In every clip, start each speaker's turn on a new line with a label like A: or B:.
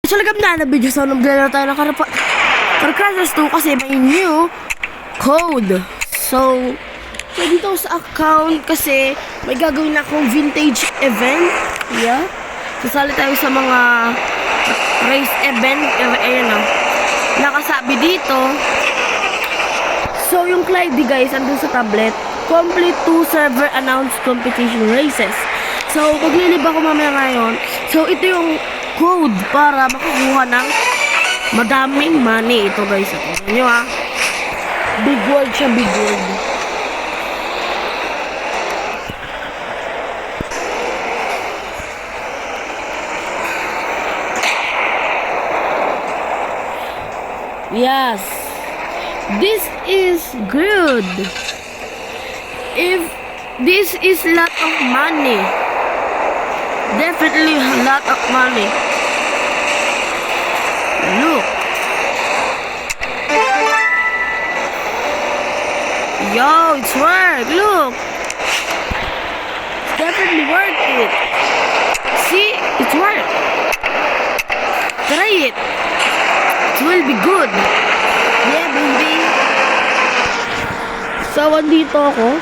A: So, lagam na video. So, naglalaro tayo ng Car Crashers 2 kasi may new code. So, dito sa account kasi may gagawin akong vintage event. Yeah. Sasali tayo sa mga race event. Ayan o. Nakasabi dito. So, yung Clyde guys, andun sa tablet. Complete 2 server announced competition races. So, maglilib ako mamaya ngayon. So, ito yung code para makakuha ng madaming money. Ito guys, ito nyo ha. Big word siya, big word. Yes, this is good. If this is lot of money, definitely a lot of money. Look. Yo, it's work. Look. It's definitely worth it. See, it's work. Try it. It will be good. Yeah, baby. So, andito ako.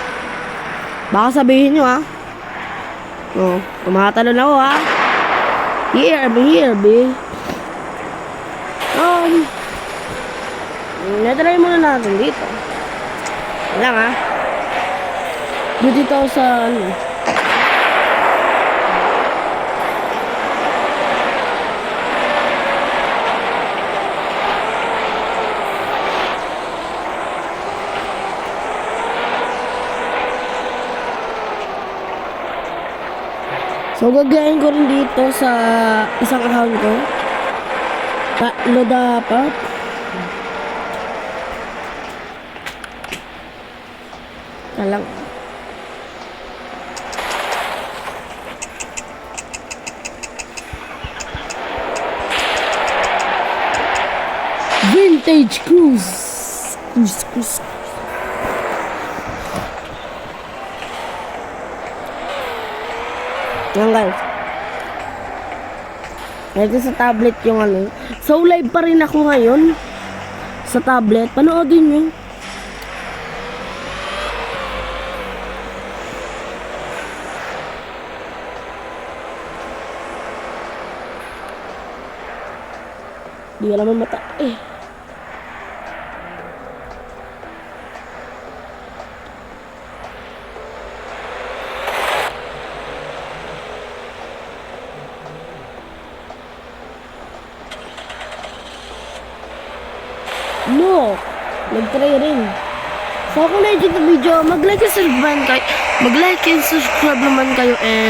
A: Baka sabihin nyo, ha? Oh, tumatalon ako, ha? Here, be. Natry muna natin dito. Wala nga. Dito ako sa ano. So, gagayin ko rin dito sa isang account ko. Tatlo dapat. Talang. Vintage Cruise. Cruise. Yan guys. Ito sa tablet yung ano. So live pa rin ako ngayon. Sa tablet. Panoodin nyo. Di ka naman mata. No, nag-try rin. So kung na-enjoy the video, mag-like and subscribe naman kayo and